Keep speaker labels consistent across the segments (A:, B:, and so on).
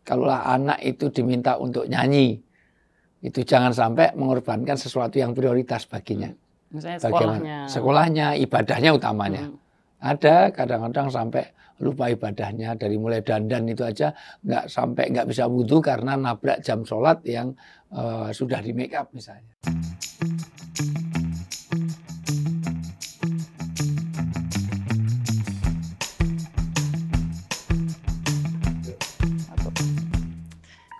A: Kalaulah anak itu diminta untuk nyanyi, itu jangan sampai mengorbankan sesuatu yang prioritas baginya.
B: Misalnya
A: sekolahnya, ibadahnya utamanya. Ada kadang-kadang sampai lupa ibadahnya, dari mulai dandan itu aja nggak bisa wudhu karena nabrak jam sholat yang sudah di make up misalnya.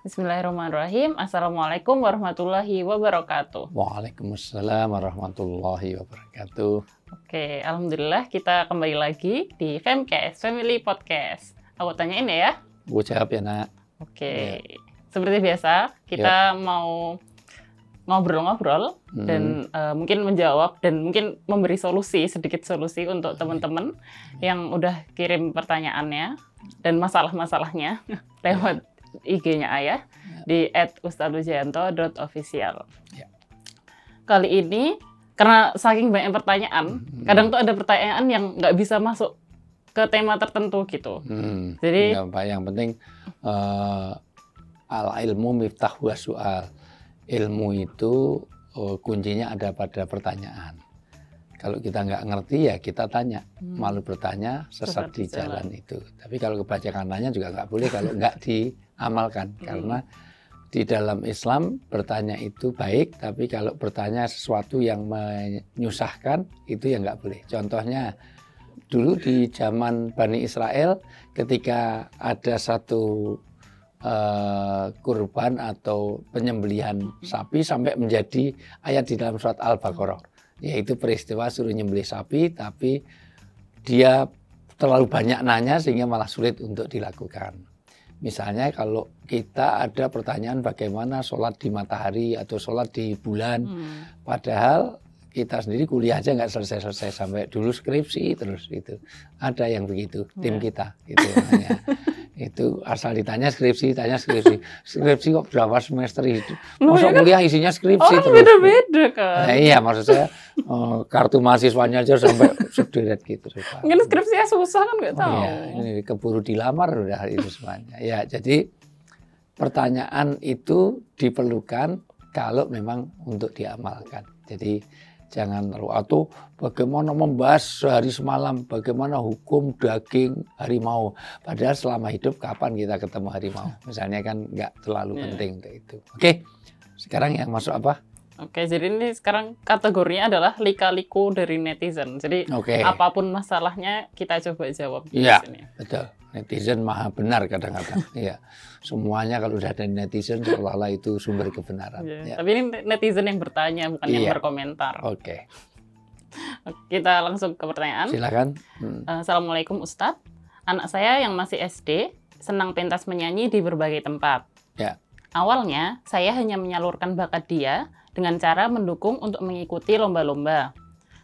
B: Bismillahirrahmanirrahim. Assalamualaikum warahmatullahi wabarakatuh.
A: Waalaikumsalam warahmatullahi wabarakatuh.
B: Oke, alhamdulillah kita kembali lagi di Femcast Family Podcast. Aku tanyain ya.
A: Gue jawab ya, Nak.
B: Oke. Seperti biasa, kita mau ngobrol-ngobrol dan mungkin menjawab dan mungkin memberi sedikit solusi untuk teman-teman yang udah kirim pertanyaannya dan masalah-masalahnya lewat IG-nya Ayah di @ustadzujayanto.official. Kali ini karena saking banyak pertanyaan, kadang tuh ada pertanyaan yang nggak bisa masuk ke tema tertentu gitu. Jadi
A: yang penting al ilmu miftahu soal. Ilmu itu kuncinya ada pada pertanyaan. Kalau kita nggak ngerti ya kita tanya. Malu bertanya sesat di jalan itu. Tapi kalau kebanyakan nanya juga nggak boleh kalau nggak diamalkan. Karena di dalam Islam bertanya itu baik, tapi kalau bertanya sesuatu yang menyusahkan itu ya nggak boleh. Contohnya dulu di zaman Bani Israel ketika ada satu kurban atau penyembelihan sapi sampai menjadi ayat di dalam surat Al-Baqarah, yaitu peristiwa suruh nyembelih sapi tapi dia terlalu banyak nanya sehingga malah sulit untuk dilakukan. Misalnya kalau kita ada pertanyaan bagaimana sholat di matahari atau sholat di bulan, padahal kita sendiri kuliah aja nggak selesai-selesai sampai dulu skripsi terus itu. Ada yang begitu, tim kita gitu. Itu asal ditanya skripsi, skripsi kok berapa semester itu? Masuk kuliah isinya skripsi terus.
B: Beda-beda kan.
A: Nah, iya maksud saya kartu mahasiswanya aja sampai sederet gitu.
B: Mungkin skripsinya susah kan nggak tahu.
A: Iya, ini keburu dilamar udah itu semuanya. Ya, jadi pertanyaan itu diperlukan kalau memang untuk diamalkan. Jadi jangan atau bagaimana membahas sehari semalam bagaimana hukum daging harimau. Padahal selama hidup kapan kita ketemu harimau? Misalnya kan nggak terlalu penting untuk itu. Oke, sekarang yang masuk apa?
B: Oke, jadi ini sekarang kategorinya adalah lika-liku dari netizen. Jadi apapun masalahnya kita coba jawab di sini. Iya,
A: betul. Netizen maha benar kadang-kadang. Iya. Semuanya kalau udah ada netizen seolah-olah itu sumber kebenaran.
B: Ya. Tapi ini netizen yang bertanya bukan yang berkomentar.
A: Oke.
B: Kita langsung ke pertanyaan.
A: Silakan.
B: Assalamualaikum Ustadz. Anak saya yang masih SD senang pentas menyanyi di berbagai tempat.
A: Ya.
B: Awalnya saya hanya menyalurkan bakat dia dengan cara mendukung untuk mengikuti lomba-lomba.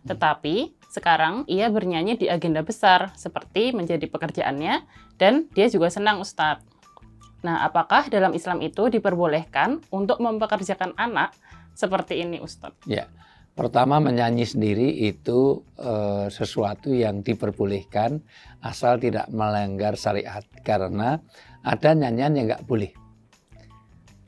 B: Tetapi sekarang ia bernyanyi di agenda besar seperti menjadi pekerjaannya dan dia juga senang Ustadz. Nah, apakah dalam Islam itu diperbolehkan untuk mempekerjakan anak seperti ini Ustadz?
A: Ya, pertama menyanyi sendiri itu sesuatu yang diperbolehkan asal tidak melanggar syariat. Karena ada nyanyian yang nggak boleh.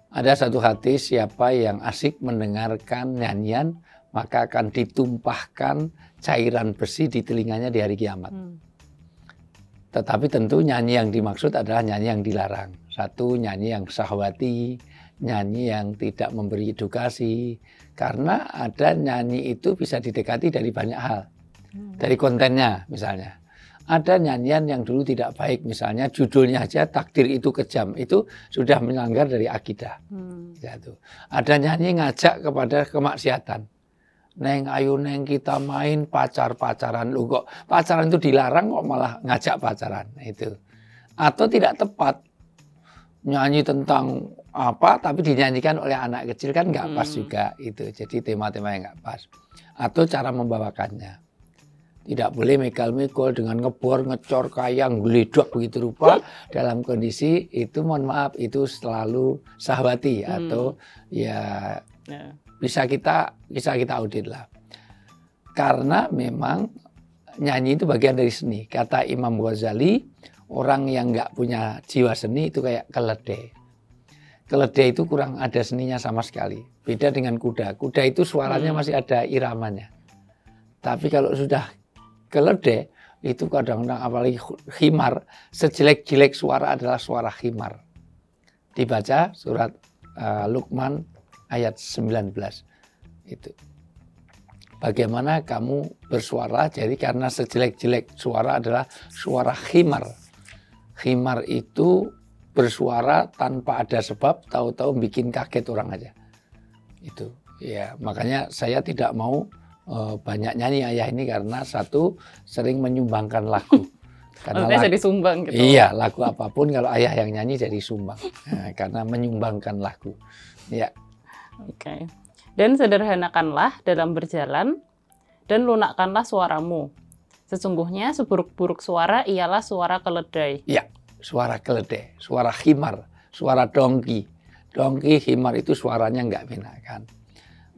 A: Ada satu hadis, siapa yang asik mendengarkan nyanyian maka akan ditumpahkan cairan besi di telinganya di hari kiamat. Tetapi tentu nyanyi yang dimaksud adalah nyanyi yang dilarang. Satu, nyanyi yang syahwati, nyanyi yang tidak memberi edukasi. Karena ada nyanyi itu bisa didekati dari banyak hal. Dari kontennya misalnya. Ada nyanyian yang dulu tidak baik, misalnya judulnya aja takdir itu kejam, itu sudah melanggar dari akidah. Ada nyanyi ngajak kepada kemaksiatan. Neng ayo neng kita main pacaran lu kok pacaran itu dilarang kok malah ngajak pacaran itu. Atau tidak tepat nyanyi tentang apa tapi dinyanyikan oleh anak kecil kan nggak pas juga itu. Jadi tema-tema yang nggak pas. Atau cara membawakannya. Tidak boleh megal-megol dengan ngebor, ngecor, kayang, geledak begitu rupa dalam kondisi itu mohon maaf itu selalu syahwati atau bisa kita audit lah. Karena memang nyanyi itu bagian dari seni. Kata Imam Ghazali, orang yang nggak punya jiwa seni itu kayak keledai. Keledai itu kurang ada seninya sama sekali. Beda dengan kuda. Kuda itu suaranya masih ada iramanya. Tapi kalau sudah keledai, itu kadang-kadang apalagi khimar, sejelek-jelek suara adalah suara khimar. Dibaca surat Luqman ayat 19. Itu. Bagaimana kamu bersuara, jadi karena sejelek-jelek suara adalah suara khimar. Khimar itu bersuara tanpa ada sebab, tahu-tahu bikin kaget orang aja. Itu ya, makanya saya tidak mau banyak nyanyi ayah ini karena satu sering menyumbangkan lagu.
B: Karena jadi sumbang gitu.
A: Iya, lagu apapun kalau ayah yang nyanyi jadi sumbang. Nah, karena menyumbangkan lagu. Ya.
B: Oke. Dan sederhanakanlah dalam berjalan dan lunakkanlah suaramu. Sesungguhnya seburuk-buruk suara ialah suara keledai.
A: Iya. Suara keledai, suara khimar, suara dongki. Dongki, khimar itu suaranya nggak enakan.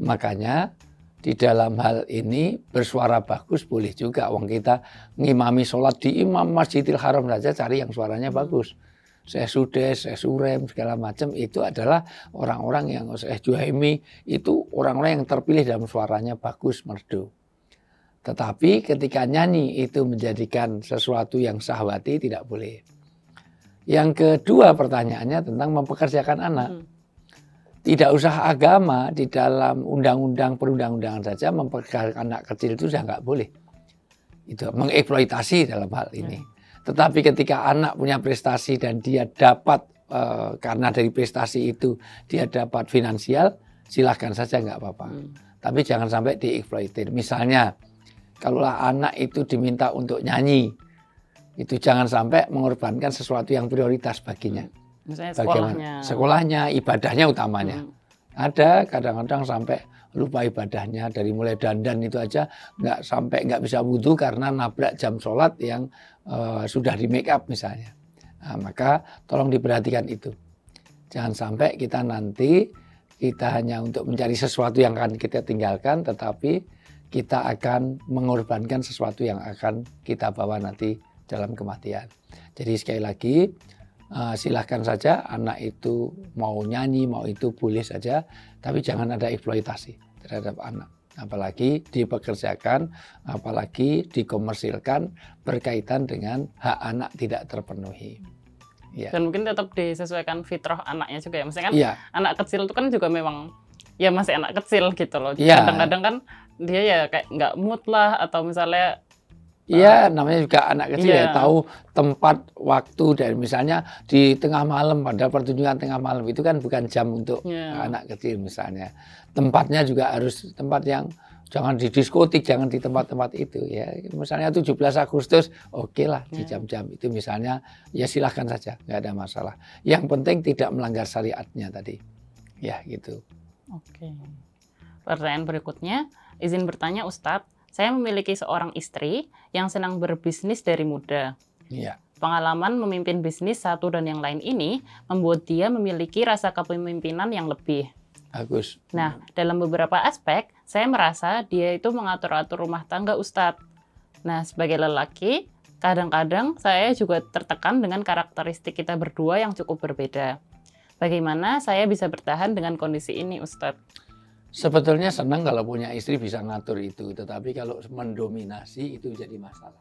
A: Makanya di dalam hal ini bersuara bagus boleh juga. Wong kita ngimami sholat di imam Masjidil Haram saja cari yang suaranya bagus. Syekh Sudes, Syekh Surem, segala macam itu adalah orang-orang yang Syekh Juhaimi itu orang-orang yang terpilih dalam suaranya bagus, merdu. Tetapi ketika nyanyi itu menjadikan sesuatu yang syahwati tidak boleh. Yang kedua pertanyaannya tentang mempekerjakan anak. Tidak usah agama, di dalam undang-undang perundang-undangan saja mempekerjakan anak kecil itu sudah nggak boleh. Itu mengeksploitasi dalam hal ini. Tetapi ketika anak punya prestasi dan dia dapat karena dari prestasi itu dia dapat finansial, silahkan saja nggak apa-apa. Tapi jangan sampai dieksploitir. Misalnya kalau anak itu diminta untuk nyanyi, itu jangan sampai mengorbankan sesuatu yang prioritas baginya.
B: Misalnya
A: sekolahnya, ibadahnya utamanya. Ada kadang-kadang sampai lupa ibadahnya, dari mulai dandan itu aja nggak bisa wudhu karena nabrak jam sholat yang sudah di make up misalnya. Nah, maka tolong diperhatikan itu. Jangan sampai kita nanti hanya untuk mencari sesuatu yang akan kita tinggalkan, tetapi kita akan mengorbankan sesuatu yang akan kita bawa nanti dalam kematian. Jadi sekali lagi silahkan saja anak itu mau nyanyi, mau itu boleh saja, tapi jangan ada eksploitasi terhadap anak. Apalagi dipekerjakan, apalagi dikomersilkan berkaitan dengan hak anak tidak terpenuhi. Ya.
B: Dan mungkin tetap disesuaikan fitrah anaknya juga ya. Maksudnya kan anak kecil itu kan juga memang ya masih anak kecil gitu loh. Kadang-kadang kan dia ya kayak nggak mood lah atau misalnya
A: iya, namanya juga anak kecil ya, tahu tempat, waktu, dan misalnya di tengah malam, pada pertunjukan tengah malam itu kan bukan jam untuk anak kecil misalnya. Tempatnya juga harus tempat yang jangan di diskotik, jangan di tempat-tempat itu ya. Misalnya 17 Agustus, oke lah di jam-jam itu misalnya, ya silahkan saja, nggak ada masalah. Yang penting tidak melanggar syariatnya tadi. Ya gitu.
B: Oke. Pertanyaan berikutnya, izin bertanya Ustadz. Saya memiliki seorang istri yang senang berbisnis dari muda.
A: Iya.
B: Pengalaman memimpin bisnis satu dan yang lain ini membuat dia memiliki rasa kepemimpinan yang lebih.
A: Bagus.
B: Nah, dalam beberapa aspek, saya merasa dia itu mengatur-atur rumah tangga Ustadz. Nah, sebagai lelaki, kadang-kadang saya juga tertekan dengan karakteristik kita berdua yang cukup berbeda. Bagaimana saya bisa bertahan dengan kondisi ini, Ustadz?
A: Sebetulnya senang kalau punya istri bisa ngatur itu, tetapi kalau mendominasi itu jadi masalah.